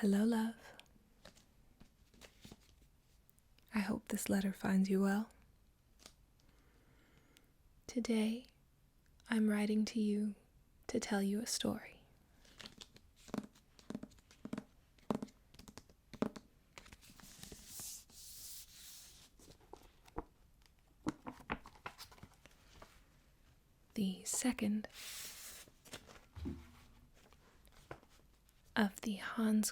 Hello, love. I hope this letter finds you well. Today, I'm writing to you to tell you a story. The second of the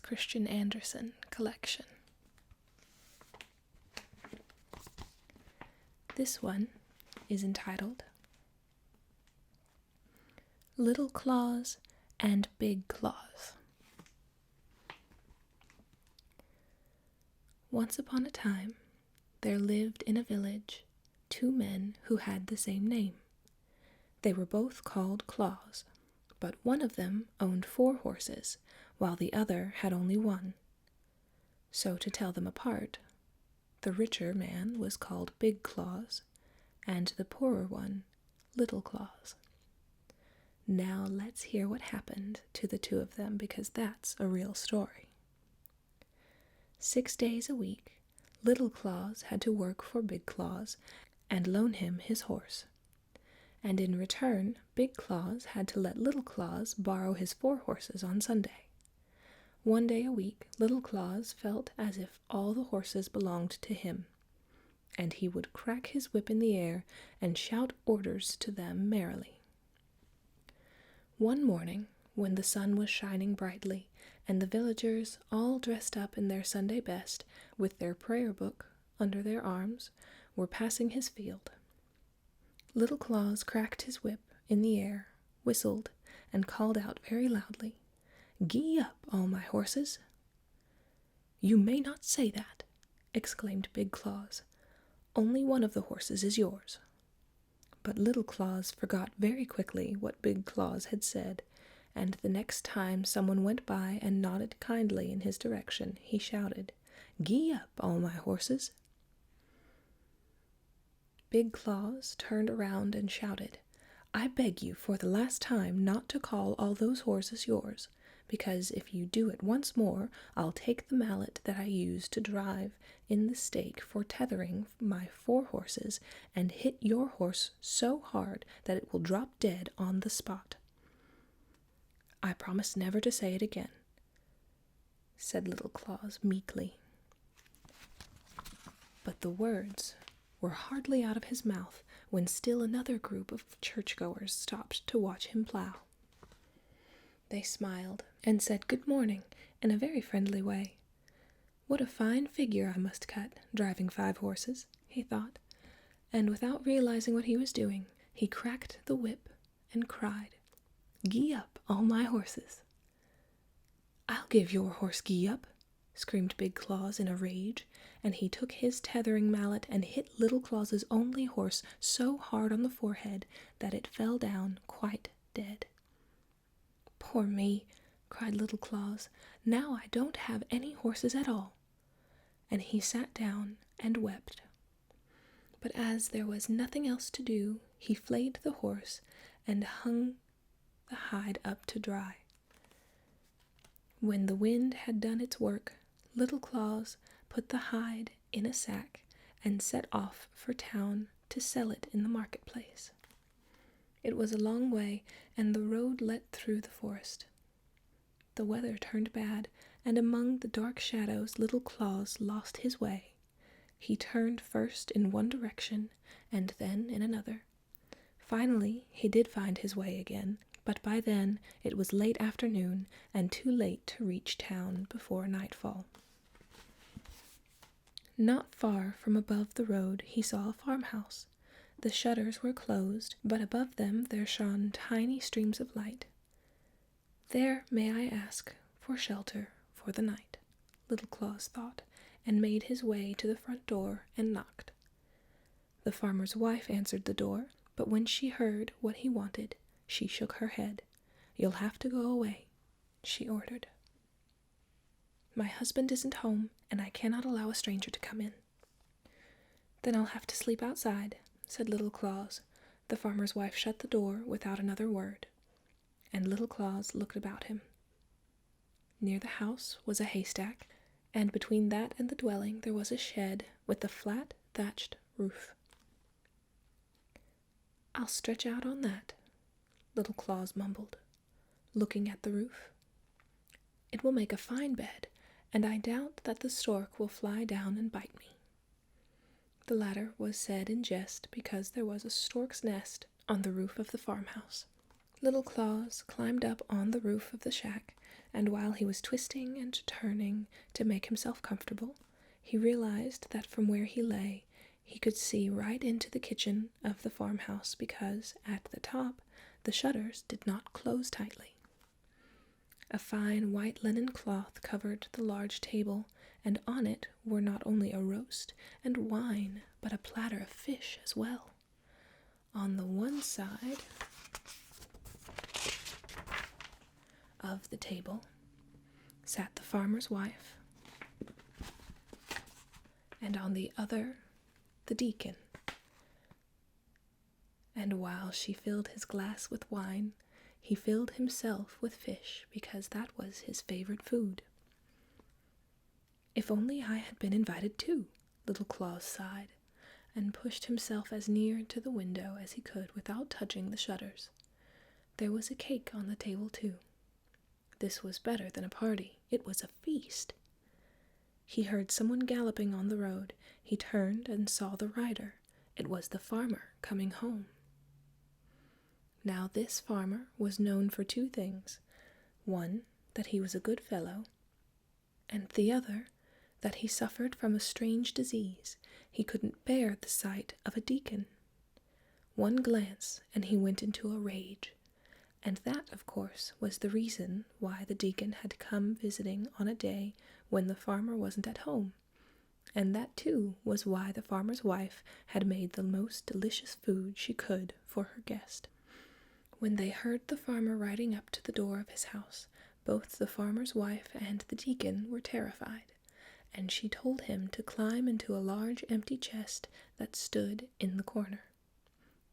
Christian Andersen collection. This one is entitled Little Claus and Big Claus. Once upon a time, there lived in a village 2 men who had the same name. They were both called Claus, but one of them owned 4 horses, while the other had only 1. So to tell them apart, the richer man was called Big Claus, and the poorer one, Little Claus. Now let's hear what happened to the 2 of them, because that's a real story. 6 days a week, Little Claus had to work for Big Claus and loan him his horse. And in return, Big Claus had to let Little Claus borrow his 4 horses on Sunday. 1 day a week, Little Claus felt as if all the horses belonged to him, and he would crack his whip in the air and shout orders to them merrily. One morning, when the sun was shining brightly, and the villagers, all dressed up in their Sunday best, with their prayer book under their arms, were passing his field, Little Claus cracked his whip in the air, whistled, and called out very loudly, "Gee up, all my horses!" "You may not say that," exclaimed Big Claus. "Only one of the horses is yours." But Little Claus forgot very quickly what Big Claus had said, and the next time someone went by and nodded kindly in his direction, he shouted, "Gee up, all my horses!" Big Claus turned around and shouted, "I beg you for the last time not to call all those horses yours, because if you do it once more, I'll take the mallet that I use to drive in the stake for tethering my 4 horses and hit your horse so hard that it will drop dead on the spot." "I promise never to say it again," said Little Claus meekly. But the words were hardly out of his mouth when still another group of churchgoers stopped to watch him plow. They smiled and said good morning in a very friendly way. "What a fine figure I must cut, driving 5 horses," he thought, and without realizing what he was doing, he cracked the whip and cried, "Gee up, all my horses!" "I'll give your horse gee up!" screamed Big Claus in a rage, and he took his tethering mallet and hit Little Claus's only horse so hard on the forehead that it fell down quite dead. "Poor me," cried Little Claus, "now I don't have any horses at all." And he sat down and wept. But as there was nothing else to do, he flayed the horse and hung the hide up to dry. When the wind had done its work, Little Claus put the hide in a sack and set off for town to sell it in the marketplace. It was a long way, and the road led through the forest. The weather turned bad, and among the dark shadows Little Claus lost his way. He turned first in one direction, and then in another. Finally, he did find his way again, but by then it was late afternoon and too late to reach town before nightfall. Not far from above the road he saw a farmhouse. The shutters were closed, but above them there shone tiny streams of light. "There may I ask for shelter for the night," Little Claus thought, and made his way to the front door and knocked. The farmer's wife answered the door, but when she heard what he wanted, she shook her head. "You'll have to go away," she ordered. "My husband isn't home, and I cannot allow a stranger to come in." "Then I'll have to sleep outside," said Little Claus. The farmer's wife shut the door without another word, and Little Claus looked about him. Near the house was a haystack, and between that and the dwelling there was a shed with a flat thatched roof. "I'll stretch out on that," Little Claus mumbled, looking at the roof. "It will make a fine bed, and I doubt that the stork will fly down and bite me." The latter was said in jest because there was a stork's nest on the roof of the farmhouse. Little Claus climbed up on the roof of the shack, and while he was twisting and turning to make himself comfortable, he realized that from where he lay he could see right into the kitchen of the farmhouse because, at the top, the shutters did not close tightly. A fine white linen cloth covered the large table, and on it were not only a roast and wine, but a platter of fish as well. On the one side of the table sat the farmer's wife, and on the other the deacon. And while she filled his glass with wine, he filled himself with fish because that was his favorite food. "If only I had been invited too," Little Claus sighed, and pushed himself as near to the window as he could without touching the shutters. There was a cake on the table too. This was better than a party. It was a feast. He heard someone galloping on the road. He turned and saw the rider. It was the farmer coming home. Now this farmer was known for two things. One, that he was a good fellow, and the other, that he suffered from a strange disease. He couldn't bear the sight of a deacon. One glance, and he went into a rage. And that, of course, was the reason why the deacon had come visiting on a day when the farmer wasn't at home. And that, too, was why the farmer's wife had made the most delicious food she could for her guest. When they heard the farmer riding up to the door of his house, both the farmer's wife and the deacon were terrified, and she told him to climb into a large empty chest that stood in the corner.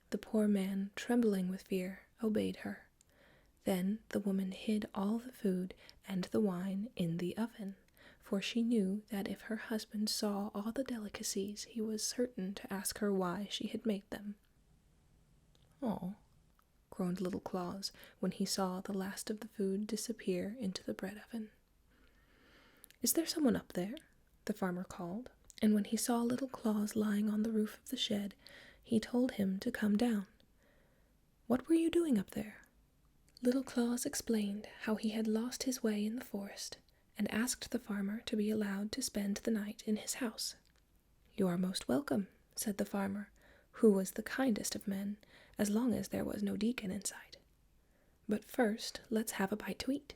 The poor man, trembling with fear, obeyed her. Then the woman hid all the food and the wine in the oven, for she knew that if her husband saw all the delicacies, he was certain to ask her why she had made them. "Oh," groaned Little Claus when he saw the last of the food disappear into the bread oven. "Is there someone up there?" the farmer called, and when he saw Little Claus lying on the roof of the shed, he told him to come down. "What were you doing up there?" Little Claus explained how he had lost his way in the forest, and asked the farmer to be allowed to spend the night in his house. "You are most welcome," said the farmer, who was the kindest of men, as long as there was no deacon in sight. "But first, let's have a bite to eat."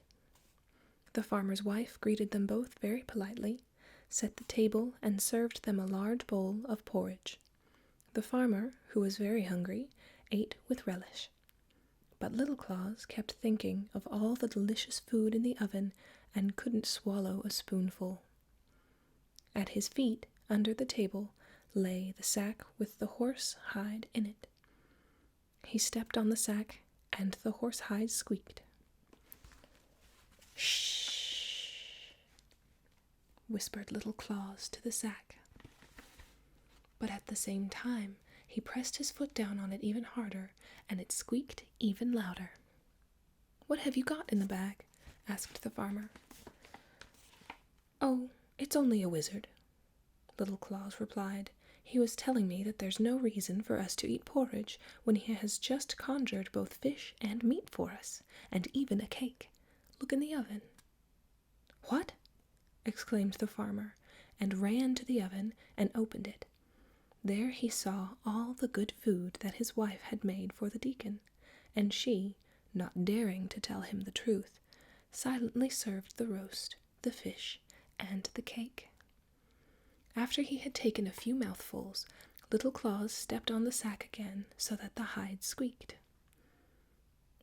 The farmer's wife greeted them both very politely, set the table, and served them a large bowl of porridge. The farmer, who was very hungry, ate with relish. But Little Claus kept thinking of all the delicious food in the oven and couldn't swallow a spoonful. At his feet, under the table, lay the sack with the horse hide in it. He stepped on the sack, and the horse hide squeaked. "Shh," whispered Little Claus to the sack. But at the same time, he pressed his foot down on it even harder, and it squeaked even louder. "What have you got in the bag?" asked the farmer. "Oh, it's only a wizard," Little Claus replied. "He was telling me that there's no reason for us to eat porridge when he has just conjured both fish and meat for us, and even a cake. Look in the oven." "What?" exclaimed the farmer, and ran to the oven and opened it. There he saw all the good food that his wife had made for the deacon, and she, not daring to tell him the truth, silently served the roast, the fish, and the cake. After he had taken a few mouthfuls, Little Claus stepped on the sack again so that the hide squeaked.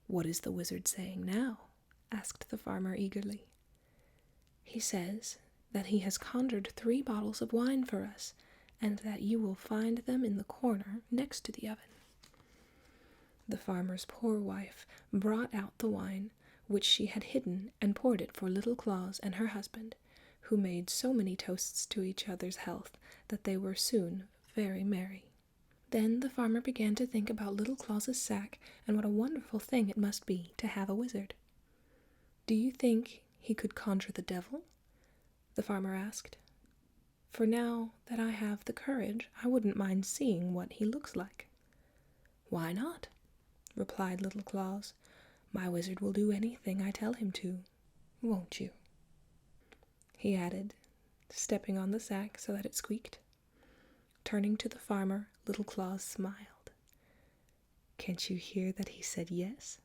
"What is the wizard saying now?" asked the farmer eagerly. "He says that he has conjured 3 bottles of wine for us, and that you will find them in the corner next to the oven." The farmer's poor wife brought out the wine, which she had hidden and poured it for Little Claus and her husband, who made so many toasts to each other's health that they were soon very merry. Then the farmer began to think about Little Claus's sack and what a wonderful thing it must be to have a wizard. "Do you think he could conjure the devil?" the farmer asked. "For now that I have the courage, I wouldn't mind seeing what he looks like." "Why not?" replied Little Claus. "My wizard will do anything I tell him to, won't you?" he added, stepping on the sack so that it squeaked. Turning to the farmer, Little Claus smiled. "Can't you hear that he said yes?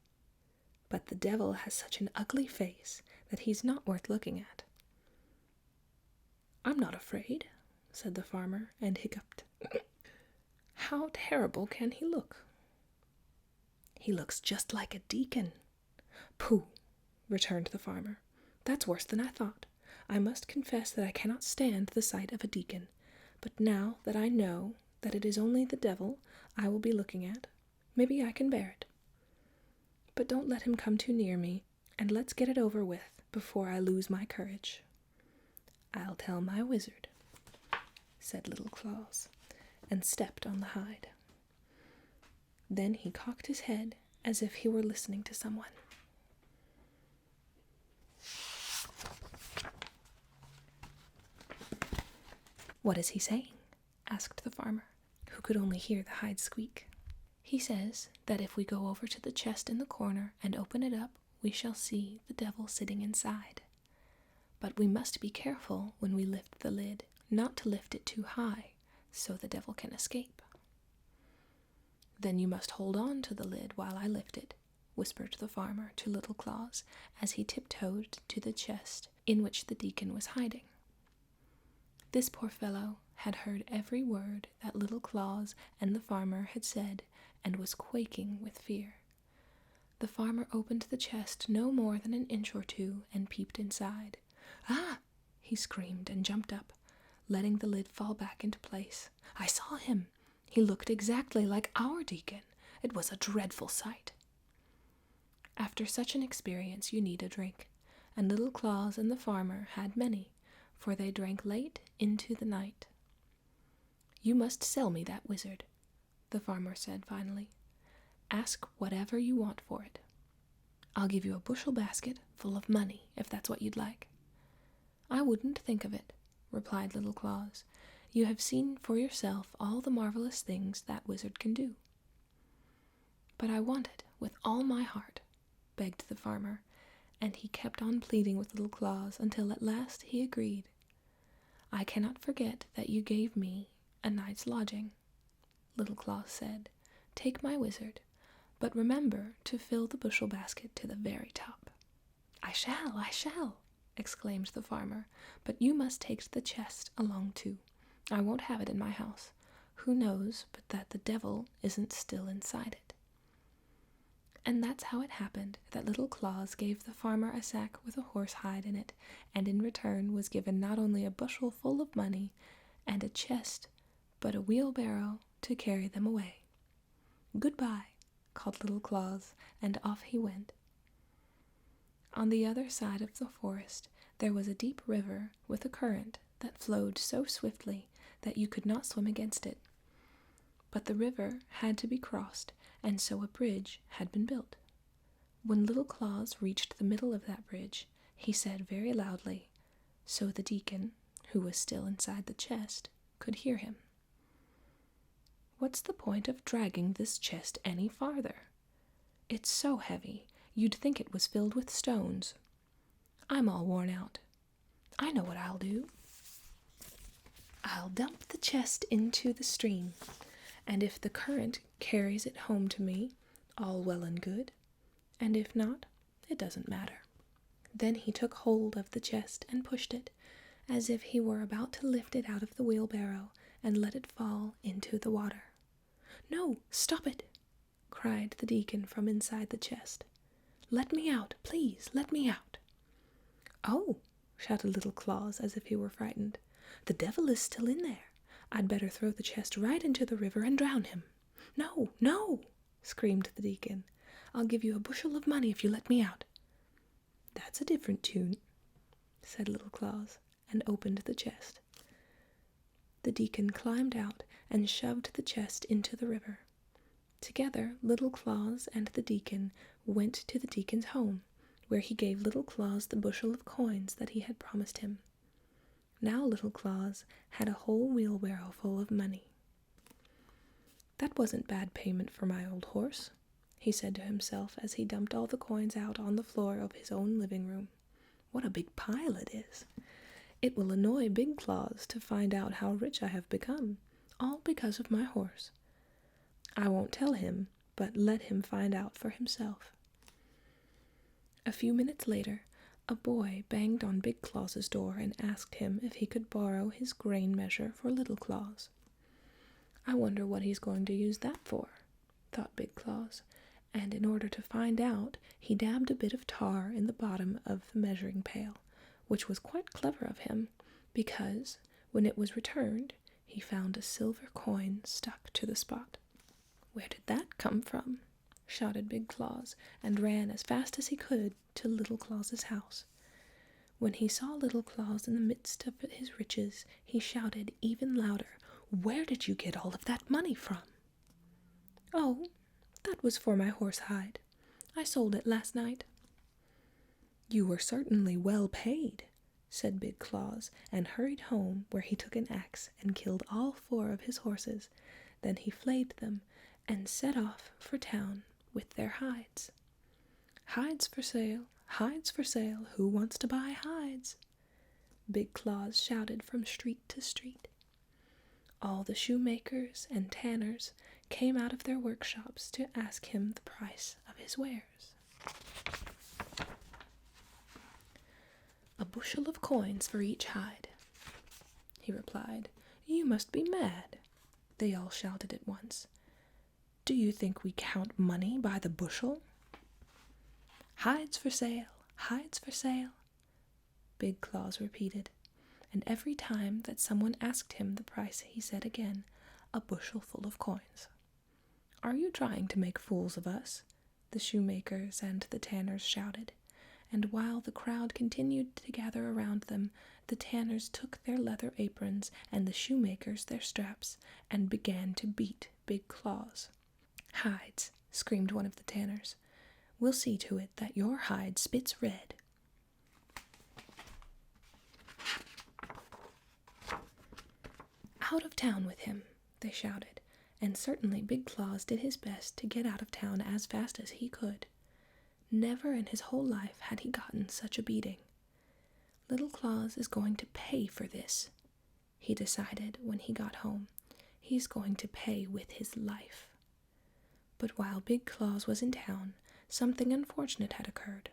But the devil has such an ugly face that he's not worth looking at." "I'm not afraid," said the farmer, and hiccuped. "How terrible can he look?" "He looks just like a deacon." "Pooh!" returned the farmer. "That's worse than I thought. I must confess that I cannot stand the sight of a deacon, but now that I know that it is only the devil I will be looking at, maybe I can bear it. But don't let him come too near me, and let's get it over with before I lose my courage." "I'll tell my wizard," said Little Claus, and stepped on the hide. Then he cocked his head as if he were listening to someone. "What is he saying?" asked the farmer, who could only hear the hide squeak. "He says that if we go over to the chest in the corner and open it up, we shall see the devil sitting inside. But we must be careful when we lift the lid, not to lift it too high, so the devil can escape." "Then you must hold on to the lid while I lift it," whispered the farmer to Little Claus as he tiptoed to the chest in which the deacon was hiding. This poor fellow had heard every word that Little Claus and the farmer had said and was quaking with fear. The farmer opened the chest no more than an inch or two and peeped inside. "Ah!" he screamed and jumped up, letting the lid fall back into place. "I saw him. He looked exactly like our deacon. It was a dreadful sight." After such an experience you need a drink, and Little Claus and the farmer had many, for they drank late into the night. "You must sell me that wizard," the farmer said finally. "Ask whatever you want for it. I'll give you a bushel basket full of money, if that's what you'd like." "I wouldn't think of it," replied Little Claus. "You have seen for yourself all the marvelous things that wizard can do." "But I want it with all my heart," begged the farmer, and he kept on pleading with Little Claus until at last he agreed. "I cannot forget that you gave me a night's lodging," Little Claus said. "Take my wizard, but remember to fill the bushel basket to the very top." I shall," exclaimed the farmer, "but you must take the chest along too. I won't have it in my house. Who knows but that the devil isn't still inside it?" And that's how it happened that Little Claus gave the farmer a sack with a horse hide in it, and in return was given not only a bushel full of money and a chest, but a wheelbarrow to carry them away. "Goodbye," called Little Claus, and off he went. On the other side of the forest there was a deep river with a current that flowed so swiftly that you could not swim against it. But the river had to be crossed, and so a bridge had been built. When Little Claus reached the middle of that bridge, he said very loudly, so the deacon, who was still inside the chest, could hear him, "What's the point of dragging this chest any farther? It's so heavy, you'd think it was filled with stones. I'm all worn out. I know what I'll do. I'll dump the chest into the stream, and if the current carries it home to me, all well and good, and if not, it doesn't matter." Then he took hold of the chest and pushed it, as if he were about to lift it out of the wheelbarrow and let it fall into the water. "No, stop it!" cried the deacon from inside the chest. "Let me out, please, let me out." "Oh!" shouted Little Claus as if he were frightened. "The devil is still in there. I'd better throw the chest right into the river and drown him." "No, no!" screamed the deacon. "I'll give you a bushel of money if you let me out." that's a different tune," said Little Claus, and opened the chest. The deacon climbed out and shoved the chest into the river. Together, Little Claus and the deacon went to the deacon's home, where he gave Little Claus the bushel of coins that he had promised him. Now Little Claus had a whole wheelbarrow full of money. "That wasn't bad payment for my old horse," he said to himself as he dumped all the coins out on the floor of his own living room. "What a big pile it is! It will annoy Big Claus to find out how rich I have become, all because of my horse. I won't tell him, but let him find out for himself." A few minutes later, a boy banged on Big Claus's door and asked him if he could borrow his grain measure for Little Claus. "I wonder what he's going to use that for," thought Big Claus, and in order to find out, he dabbed a bit of tar in the bottom of the measuring pail, which was quite clever of him, because, when it was returned, he found a silver coin stuck to the spot. "Where did that come from?" shouted Big Claus, and ran as fast as he could to Little Claus's house. When he saw Little Claus in the midst of his riches, he shouted even louder, "Where did you get all of that money from?" "Oh, that was for my horse hide. I sold it last night." "You were certainly well paid," said Big Claus, and hurried home, where he took an axe and killed all 4 of his horses. Then he flayed them and set off for town with their hides. "Hides for sale, who wants to buy hides?" Big Claus shouted from street to street. All the shoemakers and tanners came out of their workshops to ask him the price of his wares. "A bushel of coins for each hide," he replied. "You must be mad," they all shouted at once. "Do you think we count money by the bushel?" "Hides for sale, Big Claus repeated, and every time that someone asked him the price he said again, "A bushel full of coins." "Are you trying to make fools of us?" the shoemakers and the tanners shouted, and while the crowd continued to gather around them, the tanners took their leather aprons and the shoemakers their straps and began to beat Big Claus. "Hides," screamed one of the tanners. "We'll see to it that your hide spits red." "Out of town with him," they shouted, and certainly Big Claus did his best to get out of town as fast as he could. Never in his whole life had he gotten such a beating. "Little Claus is going to pay for this," he decided when he got home. "He's going to pay with his life." But while Big Claus was in town, something unfortunate had occurred.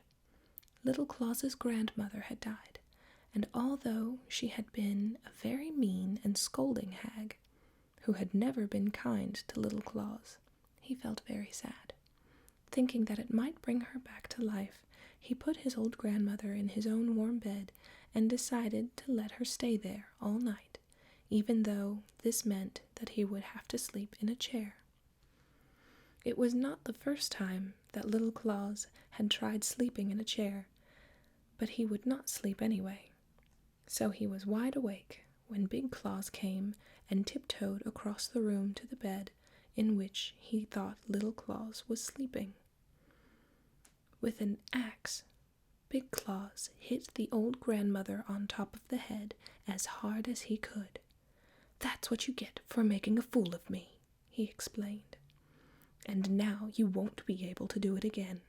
Little Claus's grandmother had died, and although she had been a very mean and scolding hag, who had never been kind to Little Claus, he felt very sad. Thinking that it might bring her back to life, he put his old grandmother in his own warm bed and decided to let her stay there all night, even though this meant that he would have to sleep in a chair. It was not the first time that Little Claus had tried sleeping in a chair, but he would not sleep anyway. So he was wide awake when Big Claus came and tiptoed across the room to the bed in which he thought Little Claus was sleeping. With an axe, Big Claus hit the old grandmother on top of the head as hard as he could. "That's what you get for making a fool of me," he explained. "And now you won't be able to do it again,"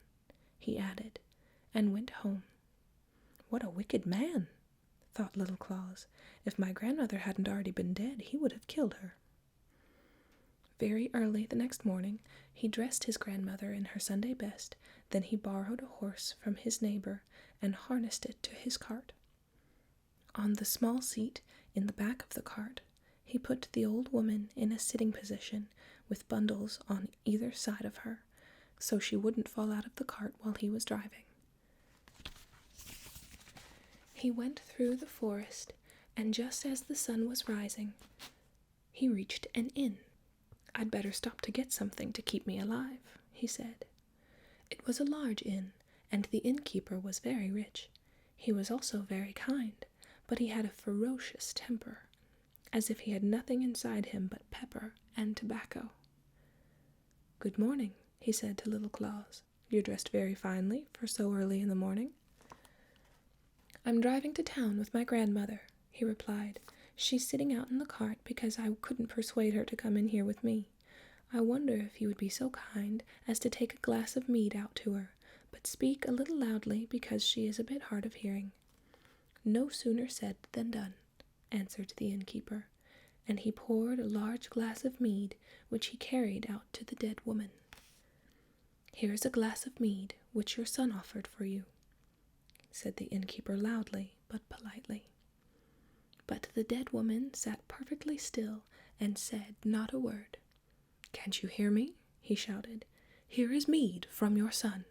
he added, and went home. "What a wicked man," thought Little Claus. "If my grandmother hadn't already been dead, he would have killed her." Very early the next morning, he dressed his grandmother in her Sunday best, then he borrowed a horse from his neighbor and harnessed it to his cart. On the small seat in the back of the cart, he put the old woman in a sitting position with bundles on either side of her, so she wouldn't fall out of the cart while he was driving. He went through the forest, and just as the sun was rising, he reached an inn. "I'd better stop to get something to keep me alive," he said. It was a large inn, and the innkeeper was very rich. He was also very kind, but he had a ferocious temper, as if he had nothing inside him but pepper and tobacco. "Good morning," he said to Little Claus. "You're dressed very finely for so early in the morning." "I'm driving to town with my grandmother," he replied. "She's sitting out in the cart because I couldn't persuade her to come in here with me. I wonder if you would be so kind as to take a glass of mead out to her, but speak a little loudly because she is a bit hard of hearing." "No sooner said than done," answered the innkeeper, and he poured a large glass of mead, which he carried out to the dead woman. "Here is a glass of mead which your son offered for you," said the innkeeper loudly but politely. But the dead woman sat perfectly still and said not a word. "Can't you hear me?" he shouted. "Here is mead from your son."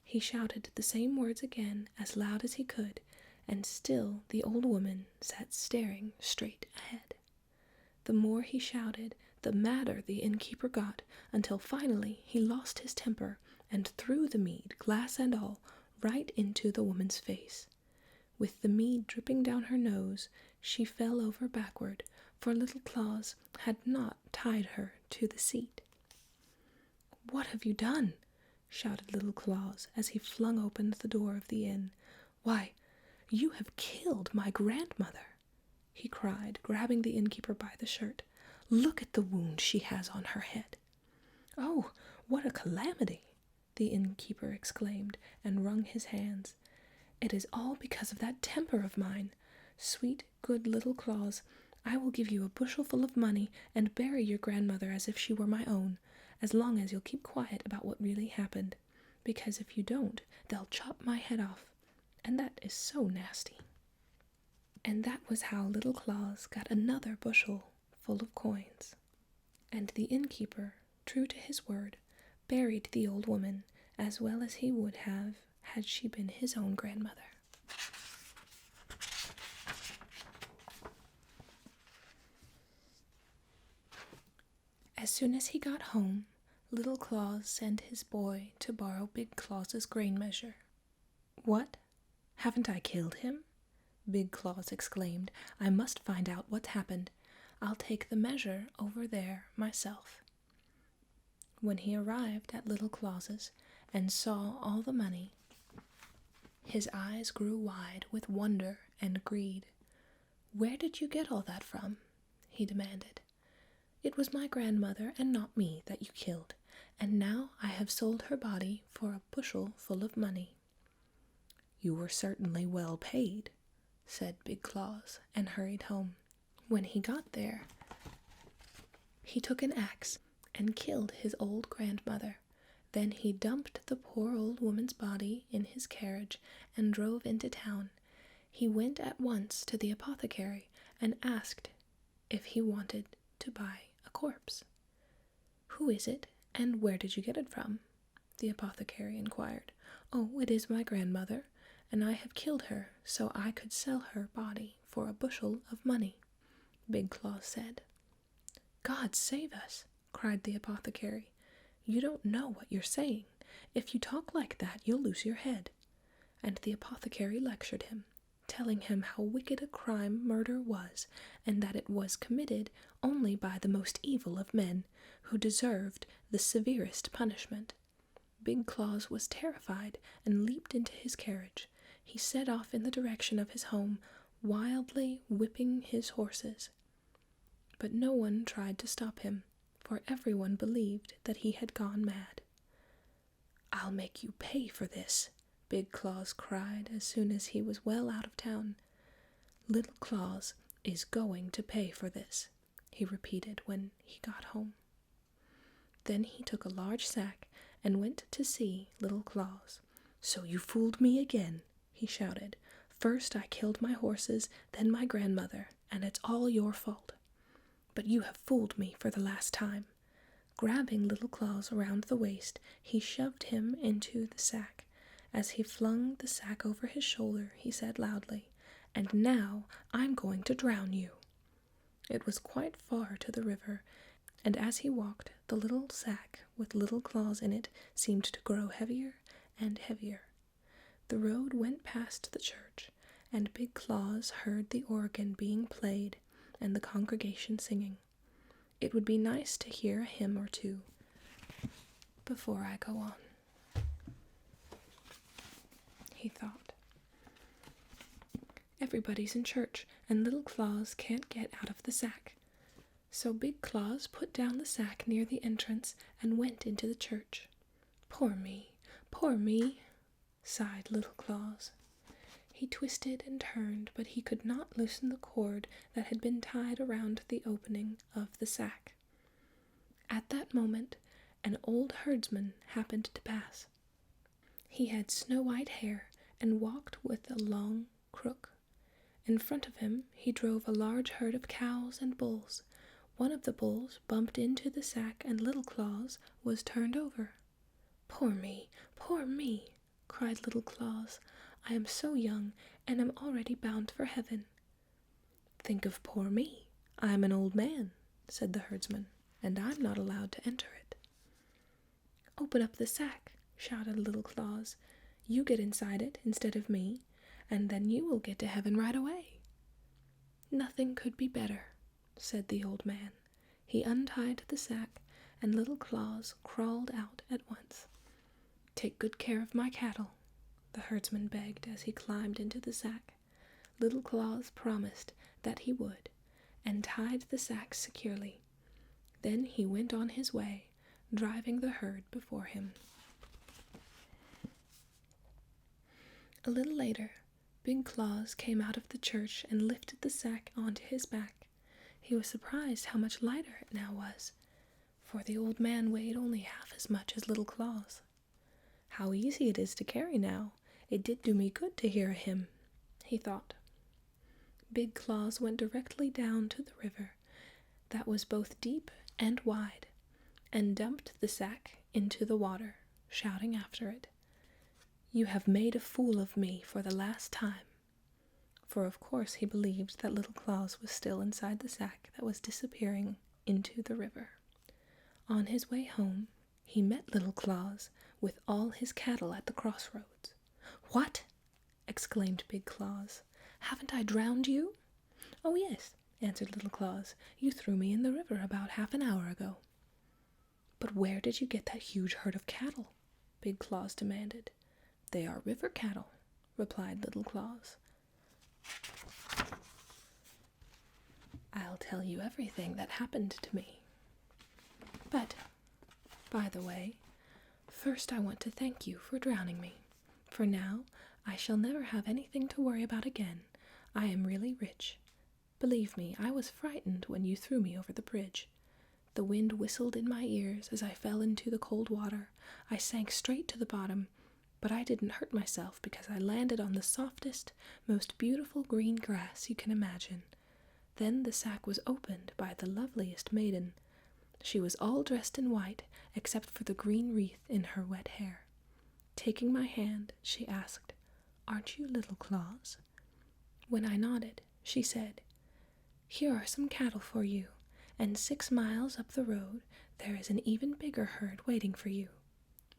He shouted the same words again as loud as he could, and still the old woman sat staring straight ahead. The more he shouted, the madder the innkeeper got, until finally he lost his temper and threw the mead, glass and all, right into the woman's face. With the mead dripping down her nose, she fell over backward, for Little Claus had not tied her to the seat. "What have you done?" shouted Little Claus as he flung open the door of the inn. "Why, you have killed my grandmother!" he cried, grabbing the innkeeper by the shirt. "Look at the wound she has on her head." "Oh, what a calamity!" the innkeeper exclaimed, and wrung his hands. "It is all because of that temper of mine. Sweet, good Little Claus, I will give you a bushelful of money and bury your grandmother as if she were my own, as long as you'll keep quiet about what really happened, because if you don't, they'll chop my head off, and that is so nasty." And that was how Little Claus got another bushel full of coins. And the innkeeper, true to his word, buried the old woman as well as he would have had she been his own grandmother. As soon as he got home, Little Claus sent his boy to borrow Big Claus's grain measure. "What? Haven't I killed him?" Big Claus exclaimed. "I must find out what's happened. I'll take the measure over there myself." When he arrived at Little Claus's and saw all the money, his eyes grew wide with wonder and greed. "Where did you get all that from?" he demanded. "It was my grandmother and not me that you killed, and now I have sold her body for a bushel full of money." "You were certainly well paid," said Big Claus, and hurried home. When he got there, he took an axe and killed his old grandmother. Then he dumped the poor old woman's body in his carriage and drove into town. He went at once to the apothecary and asked if he wanted to buy a corpse. "Who is it, and where did you get it from?" the apothecary inquired. "Oh, it is my grandmother, and I have killed her so I could sell her body for a bushel of money," Big Claus said. "God save us!" cried the apothecary. "You don't know what you're saying. If you talk like that, you'll lose your head." And the apothecary lectured him, telling him how wicked a crime murder was, and that it was committed only by the most evil of men, who deserved the severest punishment. Big Claus was terrified and leaped into his carriage. He set off in the direction of his home, wildly whipping his horses. But no one tried to stop him, for everyone believed that he had gone mad. "I'll make you pay for this," Big Claus cried as soon as he was well out of town. "Little Claus is going to pay for this," he repeated when he got home. Then he took a large sack and went to see Little Claus. "So you fooled me again," he shouted. "First I killed my horses, then my grandmother, and it's all your fault. But you have fooled me for the last time." Grabbing Little Claus around the waist, he shoved him into the sack. As he flung the sack over his shoulder, he said loudly, "And now I'm going to drown you." It was quite far to the river, and as he walked, the little sack with Little Claus in it seemed to grow heavier and heavier. The road went past the church, and Big Claus heard the organ being played and the congregation singing. It would be nice to hear a hymn or two before I go on, he thought. Everybody's in church, and Little Claus can't get out of the sack. So Big Claus put down the sack near the entrance and went into the church. Poor me, sighed Little Claus. He twisted and turned, but he could not loosen the cord that had been tied around the opening of the sack. At that moment, an old herdsman happened to pass. He had snow-white hair and walked with a long crook. In front of him he drove a large herd of cows and bulls. One of the bulls bumped into the sack, and Little Claus was turned over. Poor me, cried Little Claus. I am so young, and am already bound for heaven. Think of poor me. I am an old man, said the herdsman, and I'm not allowed to enter it. Open up the sack, shouted Little Claus. You get inside it instead of me, and then you will get to heaven right away. Nothing could be better, said the old man. He untied the sack, and Little Claus crawled out at once. Take good care of my cattle, the herdsman begged as he climbed into the sack. Little Claus promised that he would, and tied the sack securely. Then he went on his way, driving the herd before him. A little later, Big Claus came out of the church and lifted the sack onto his back. He was surprised how much lighter it now was, for the old man weighed only half as much as Little Claus. How easy it is to carry now. It did do me good to hear a hymn, he thought. Big Claus went directly down to the river that was both deep and wide, and dumped the sack into the water, shouting after it, You have made a fool of me for the last time. For of course he believed that Little Claus was still inside the sack that was disappearing into the river. On his way home, he met Little Claus with all his cattle at the crossroads. What? Exclaimed Big Claus. Haven't I drowned you? Oh, yes, answered Little Claus. You threw me in the river about half an hour ago. But where did you get that huge herd of cattle? Big Claus demanded. They are river cattle, replied Little Claus. I'll tell you everything that happened to me. But, by the way, first I want to thank you for drowning me, for now I shall never have anything to worry about again. I am really rich. Believe me, I was frightened when you threw me over the bridge. The wind whistled in my ears as I fell into the cold water. I sank straight to the bottom, but I didn't hurt myself because I landed on the softest, most beautiful green grass you can imagine. Then the sack was opened by the loveliest maiden. She was all dressed in white, except for the green wreath in her wet hair. Taking my hand, she asked, Aren't you Little Claus? When I nodded, she said, Here are some cattle for you, and 6 miles up the road there is an even bigger herd waiting for you.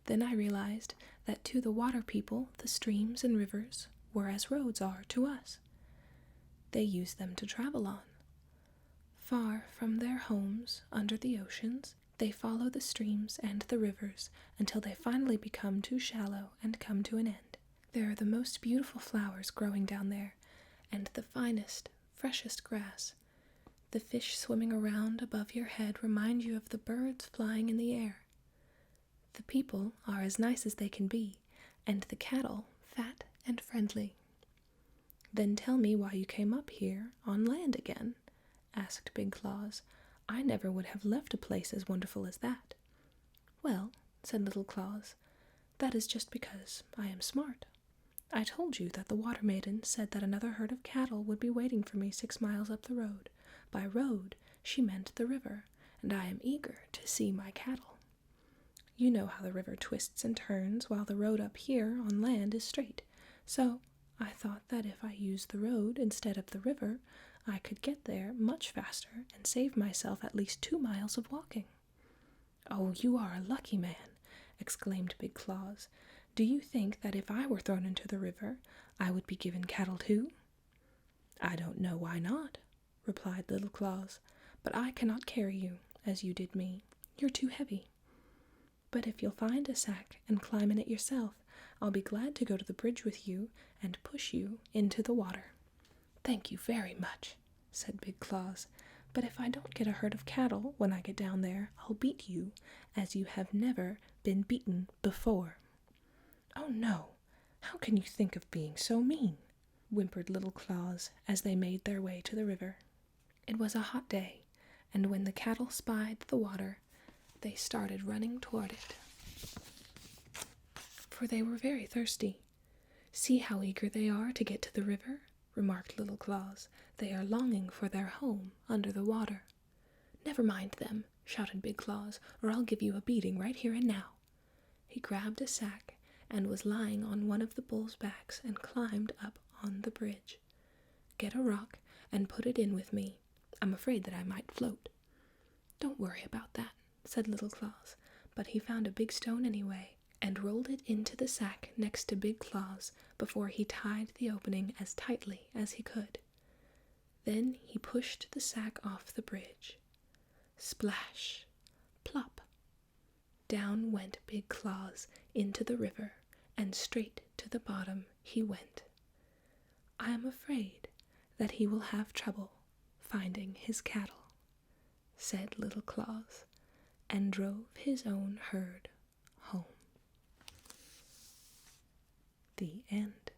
Then I realized that to the water people the streams and rivers were as roads are to us. They use them to travel on. Far from their homes under the oceans, they follow the streams and the rivers until they finally become too shallow and come to an end. There are the most beautiful flowers growing down there, and the finest, freshest grass. The fish swimming around above your head remind you of the birds flying in the air. The people are as nice as they can be, and the cattle fat and friendly. Then tell me why you came up here on land again, asked Big Claus. I never would have left a place as wonderful as that. Well, said Little Claus, that is just because I am smart. I told you that the water maiden said that another herd of cattle would be waiting for me 6 miles up the road. By road, she meant the river, and I am eager to see my cattle. You know how the river twists and turns while the road up here on land is straight, so I thought that if I used the road instead of the river, I could get there much faster and save myself at least 2 miles of walking. Oh, you are a lucky man, exclaimed Big Claus. Do you think that if I were thrown into the river, I would be given cattle too?" "I don't know why not," replied Little Claus, "but I cannot carry you, as you did me. You're too heavy. But if you'll find a sack and climb in it yourself, I'll be glad to go to the bridge with you and push you into the water." "Thank you very much," said Big Claus, "but if I don't get a herd of cattle when I get down there, I'll beat you, as you have never been beaten before." "Oh no, how can you think of being so mean?" whimpered Little Claus as they made their way to the river. It was a hot day, and when the cattle spied the water, they started running toward it, for they were very thirsty. "See how eager they are to get to the river," remarked Little Claus. "They are longing for their home under the water." "Never mind them," shouted Big Claus, "or I'll give you a beating right here and now." He grabbed a sack and was lying on one of the bulls' backs and climbed up on the bridge. "Get a rock and put it in with me. I'm afraid that I might float." "Don't worry about that," said Little Claus, but he found a big stone anyway and rolled it into the sack next to Big Claus before he tied the opening as tightly as he could. Then he pushed the sack off the bridge. Splash! Plop! Down went Big Claus into the river, and straight to the bottom he went. "I am afraid that he will have trouble finding his cattle," said Little Claus, and drove his own herd home. The end.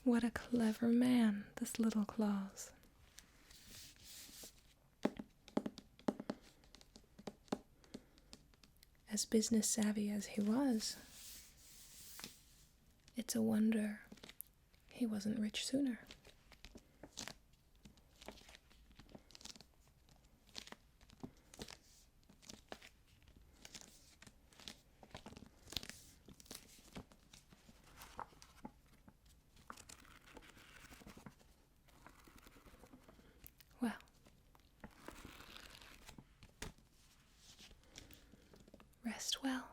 What a clever man, this Little Claus. As business savvy as he was, it's a wonder he wasn't rich sooner. Well, rest well.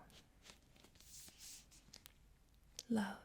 Love.